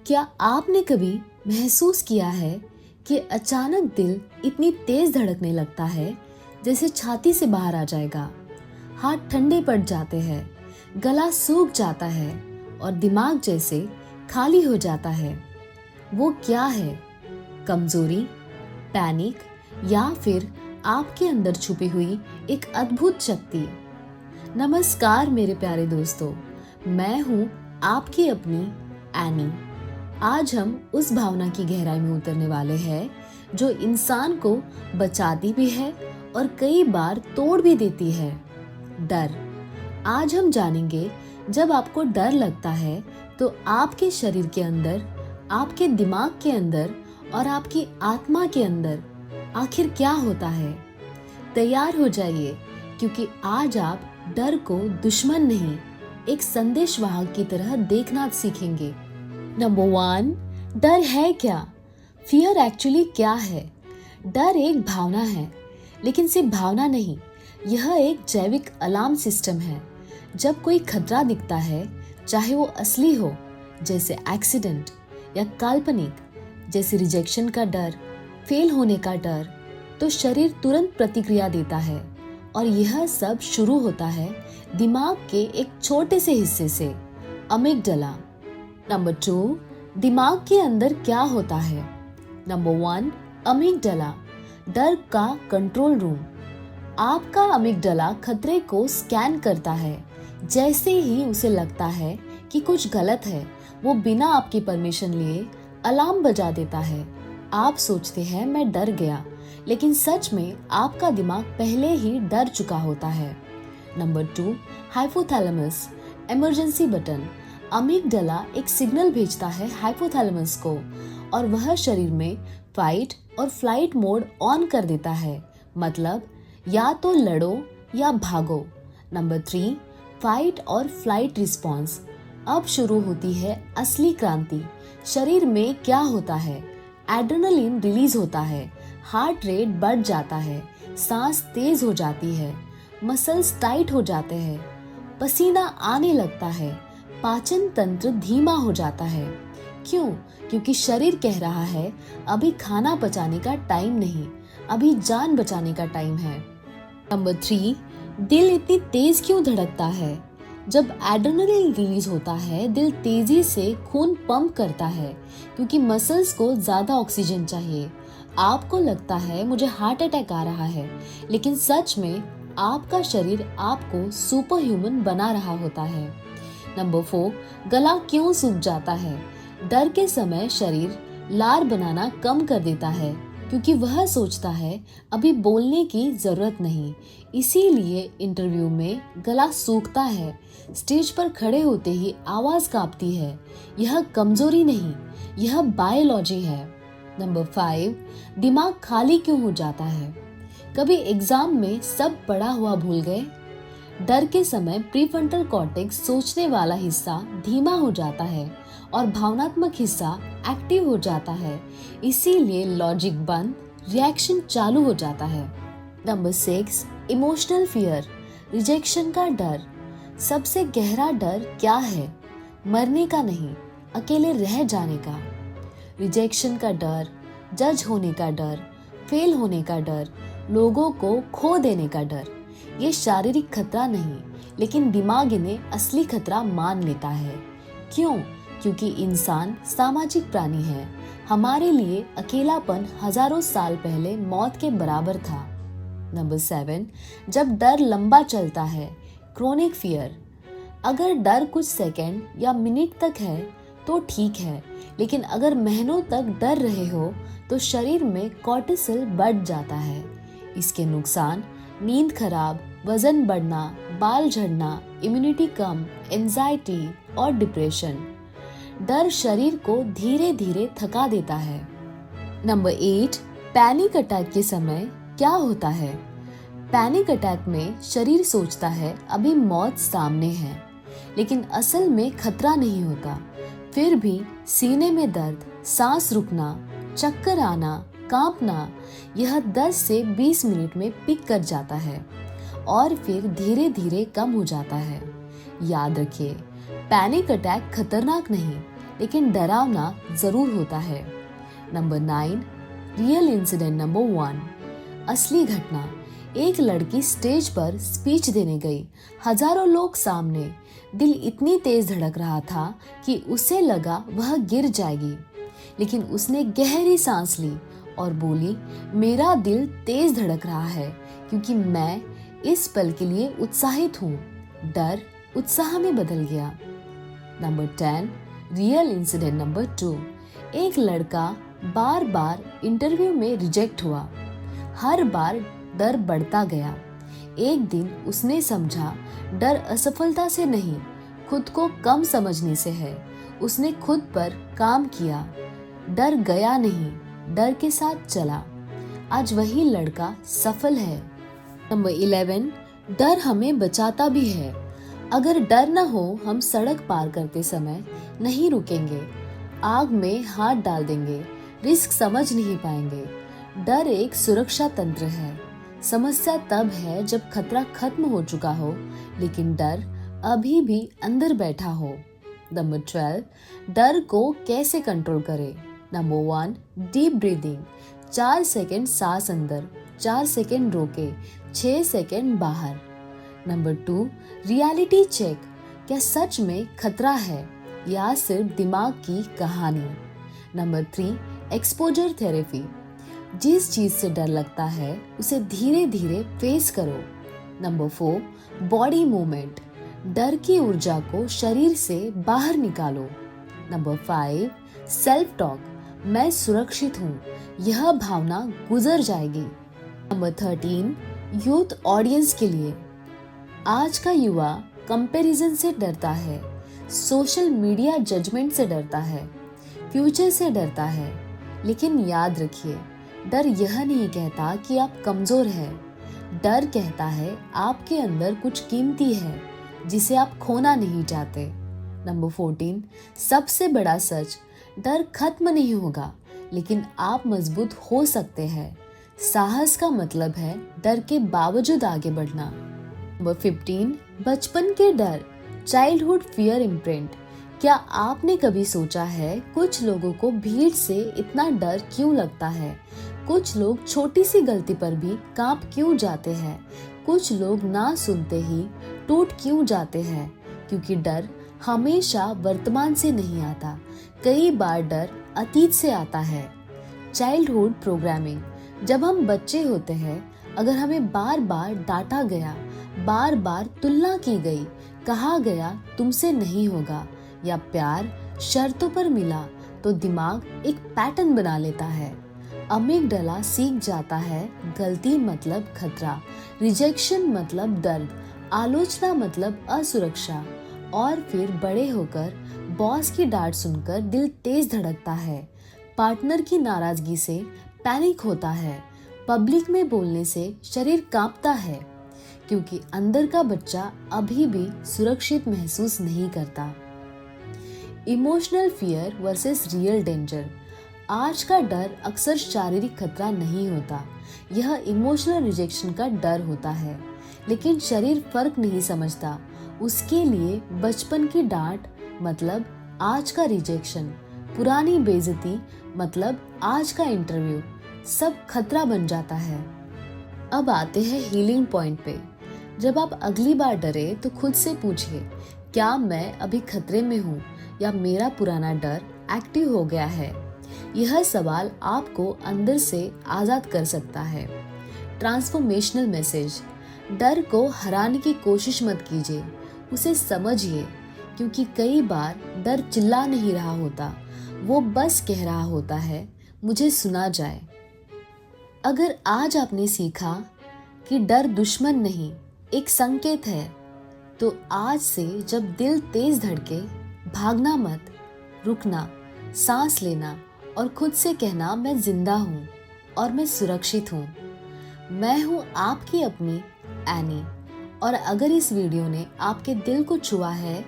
क्या आपने कभी महसूस किया है कि अचानक दिल इतनी तेज धड़कने लगता है जैसे छाती से बाहर आ जाएगा, हाथ ठंडे पड़ जाते हैं, गला सूख जाता है और दिमाग जैसे खाली हो जाता है। वो क्या है? कमजोरी, पैनिक या फिर आपके अंदर छुपी हुई एक अद्भुत शक्ति? नमस्कार मेरे प्यारे दोस्तों, मैं हूँ आपकी अपनी एनी। आज हम उस भावना की गहराई में उतरने वाले हैं जो इंसान को बचाती भी है और कई बार तोड़ भी देती है, डर। आज हम जानेंगे, जब आपको डर लगता है तो आपके शरीर के अंदर, आपके दिमाग के अंदर और आपकी आत्मा के अंदर आखिर क्या होता है। तैयार हो जाइए, क्योंकि आज आप डर को दुश्मन नहीं, एक संदेशवाहक की तरह देखना सीखेंगे। नंबर 1, डर है क्या? फियर एक्चुअली क्या है? डर एक भावना है, लेकिन सिर्फ भावना नहीं, यह एक जैविक अलार्म सिस्टम है। जब कोई खतरा दिखता है, चाहे वो असली हो जैसे एक्सीडेंट या काल्पनिक जैसे रिजेक्शन का डर, फेल होने का डर, तो शरीर तुरंत प्रतिक्रिया देता है। और यह सब शुरू होता है दिमाग के एक छोटे से हिस्से से, अमिगडाला। नंबर 2, दिमाग के अंदर क्या होता है? नंबर 1, अमिगडाला, डर का कंट्रोल रूम। आपका अमिगडाला खतरे को स्कैन करता है। जैसे ही उसे लगता है कि कुछ गलत है, वो बिना आपकी परमिशन लिए अलार्म बजा देता है। आप सोचते हैं मैं डर गया, लेकिन सच में आपका दिमाग पहले ही डर चुका होता है। Number 2, hypothalamus, emergency button. Amygdala एक सिग्नल भेजता है हाइपोथैलेमस को और वह शरीर में फाइट और फ्लाइट मोड ऑन कर देता है। मतलब या तो लड़ो या भागो। नंबर 3, फाइट और फ्लाइट रिस्पॉन्स। अब शुरू होती है असली क्रांति। शरीर में क्या होता है? एड्रेनलिन रिलीज होता है, हार्ट रेट बढ़ जाता है, सांस तेज हो जाती है, मसल्स टाइट हो जाते हैं, पसीना आने लगता है, पाचन तंत्र धीमा हो जाता है। क्यों? क्योंकि शरीर कह रहा है अभी खाना पचाने का टाइम नहीं, अभी जान बचाने का टाइम है। नंबर 3, दिल इतनी तेज क्यों धड़कता है? जब एड्रेनलिन रिलीज होता है, दिल तेजी से खून पंप करता है, क्योंकि मसल्स को ज्यादा ऑक्सीजन चाहिए। आपको लगता है मुझे हार्ट अटैक आ रहा है, लेकिन सच में आपका शरीर आपको सुपर ह्यूमन बना रहा होता है। नंबर 4, गला क्यों सूख जाता है? डर के समय शरीर लार बनाना कम कर देता है, क्योंकि वह सोचता है अभी बोलने की जरूरत नहीं। इसीलिए इंटरव्यू में गला सूखता है, स्टेज पर खड़े होते ही आवाज कांपती है। यह कमजोरी नहीं, यह बायोलॉजी है। नंबर 5, दिमाग खाली क्यों हो जाता है? कभी एग्जाम में सब पढ़ा हुआ भूल गए? डर के समय प्रीफ्रंटल कॉर्टेक्स, सोचने वाला हिस्सा, धीमा हो जाता है और भावनात्मक हिस्सा एक्टिव हो जाता है। इसीलिए लॉजिक बंद, रिएक्शन चालू हो जाता है। नंबर 6, इमोशनल फियर, रिजेक्शन का डर। सबसे गहरा डर क्या है? मरने का नहीं, अकेले रह जाने का। रिजेक्शन का डर, जज होने का डर, फेल होने का डर, लोगों को खो देने का डर। ये शारीरिक खतरा नहीं, लेकिन दिमाग इन्हें असली खतरा मान लेता है। क्यों? क्योंकि इंसान सामाजिक प्राणी है। हमारे लिए अकेलापन हजारों साल पहले मौत के बराबर था। नंबर 7, जब डर लंबा चलता है, क्रोनिक फियर। अगर डर कुछ सेकंड या मिनट तक है तो ठीक है, लेकिन अगर महीनों तक डर रहे हो तो शरीर में कॉर्टिसोल बढ़ जाता है। इसके नुकसान नींद खराब, वजन बढ़ना, बाल झड़ना, इम्यूनिटी कम, एंजाइटी और डिप्रेशन। डर शरीर को धीरे धीरे थका देता है। नंबर 8, पैनिक अटैक के समय क्या होता है? पैनिक अटैक में शरीर सोचता है अभी मौत सामने है, लेकिन असल में खतरा नहीं होता। फिर भी सीने में दर्द, सांस रुकना, चक्कर आना, कांपना, यह 10 से 20 मिनट में पिक कर जाता है और फिर धीरे धीरे कम हो जाता है। याद रखिए, पैनिक अटैक खतरनाक नहीं, लेकिन डरावना जरूर होता है। नंबर 9, रियल इंसिडेंट नंबर 1, असली घटना। एक लड़की स्टेज पर स्पीच देने गई, हजारों लोग सामने। दिल इतनी तेज धड़क रहा था कि उसे लगा वह गिर जाएगी, लेकिन उसने गहरी सांस ली और बोली, मेरा दिल तेज धड़क रहा है क्योंकि मैं इस पल के लिए उत्साहित हूँ। डर उत्साह में बदल गया। नंबर 10, रियल इंसिडेंट नंबर 2, एक लड़का बार बार इंटरव्यू में रिजेक्ट हुआ। हर बार डर बढ़ता गया। एक दिन उसने समझा डर असफलता से नहीं, खुद को कम समझने से है। उसने खुद पर काम किया, डर गया नहीं, डर के साथ चला। आज वही लड़का सफल है। नंबर 11, डर हमें बचाता भी है। अगर डर न हो, हम सड़क पार करते समय नहीं रुकेंगे, आग में हाथ डाल देंगे, रिस्क समझ नहीं पाएंगे। डर एक सुरक्षा तंत्र है। समस्या तब है जब खतरा खत्म हो चुका हो, लेकिन डर अभी भी अंदर बैठा हो। नंबर 12, डर को कैसे कंट्रोल करें। Number 1, deep breathing. 4 सेकंड सांस अंदर, 4 सेकंड रोके, 6 सेकंड बाहर। Number 2, reality check. क्या सच में खतरा है या सिर्फ दिमाग की कहानी। Number 3, exposure therapy. जिस चीज से डर लगता है उसे धीरे धीरे फेस करो। Number 4, body movement. डर की ऊर्जा को शरीर से बाहर निकालो। Number 5, self talk. मैं सुरक्षित हूँ, यह भावना गुजर जाएगी। नंबर 13, यूथ ऑडियंस के लिए। आज का युवा कंपैरिजन से डरता है, सोशल मीडिया जजमेंट से डरता है, फ्यूचर से डरता है। लेकिन याद रखिए, डर यह नहीं कहता कि आप कमजोर हैं। डर कहता है आपके अंदर कुछ कीमती है जिसे आप खोना नहीं चाहते। नंबर 14, सबसे बड़ा सच, डर खत्म नहीं होगा, लेकिन आप मजबूत हो सकते हैं। साहस का मतलब है डर के बावजूद आगे बढ़ना। नंबर 15, बचपन के डर, चाइल्डहुड फियर इम्प्रिंट। क्या आपने कभी सोचा है कुछ लोगों को भीड़ से इतना डर क्यों लगता है? कुछ लोग छोटी सी गलती पर भी कांप क्यों जाते हैं? कुछ लोग ना सुनते ही टूट क्यों जाते हैं? क्योंकि डर हमेशा वर्तमान से नहीं आता, कई बार डर अतीत से आता है। Childhood programming. जब हम बच्चे होते हैं, अगर हमें बार बार डांटा गया, बार बार तुलना की गई, कहा गया तुमसे नहीं होगा, या प्यार शर्तों पर मिला, तो दिमाग एक पैटर्न बना लेता है। अमिगडाला सीख जाता है गलती मतलब खतरा, रिजेक्शन मतलब दर्द, आलोचना मतलब असुरक्षा। और फिर बड़े होकर बॉस की डांट सुनकर दिल तेज धड़कता है, पार्टनर की नाराजगी से पैनिक होता है, पब्लिक में बोलने से शरीर कांपता है, क्योंकि अंदर का बच्चा अभी भी सुरक्षित महसूस नहीं करता। Emotional fear versus real danger. आज का डर अक्सर शारीरिक खतरा नहीं होता, यह इमोशनल रिजेक्शन का डर होता है। लेकिन शरीर फर्क नहीं समझता, उसके लिए बचपन की डांट मतलब आज का रिजेक्शन, पुरानी बेइज्जती मतलब आज का इंटरव्यू, सब खतरा बन जाता है। अब आते हैं हीलिंग पॉइंट पे। जब आप अगली बार डरे तो खुद से पूछिए, क्या मैं अभी खतरे में हूँ या मेरा पुराना डर एक्टिव हो गया है? यह सवाल आपको अंदर से आजाद कर सकता है। Transformational message. डर को हराने की कोशिश मत कीजिए, उसे समझिए, क्योंकि कई बार डर चिल्ला नहीं रहा होता, वो बस कह रहा होता है मुझे सुना जाए। अगर आज आपने सीखा कि डर दुश्मन नहीं, एक संकेत है, तो आज से जब दिल तेज धड़के, भागना मत, रुकना, सांस लेना और खुद से कहना मैं जिंदा हूँ और मैं सुरक्षित हूँ। मैं हूँ आपकी अपनी एनी। और अगर इस वीडियो ने आपके दिल को छुआ है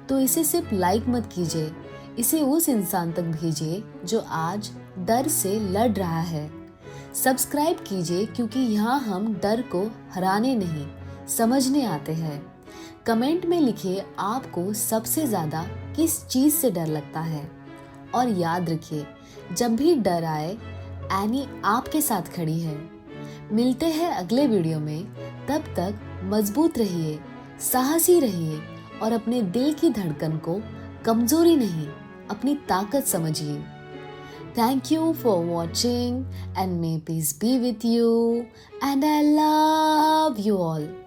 तो इसे सिर्फ लाइक मत कीजिए, इसे उस इंसान तक भेजिए जो आज डर से लड़ रहा है। सब्सक्राइब कीजिए, क्योंकि यहाँ हम डर को हराने नहीं, समझने आते हैं। कमेंट में लिखिए आपको सबसे ज्यादा किस चीज से डर लगता है। और याद रखिए, जब भी डर आए, एनी आपके साथ खड़ी है। मिलते हैं अगले वीडियो में। तब तक मजबूत रहिए, साहसी रहिए और अपने दिल की धड़कन को कमजोरी नहीं, अपनी ताकत समझिए। Thank you for watching and may peace be with you and I love you all.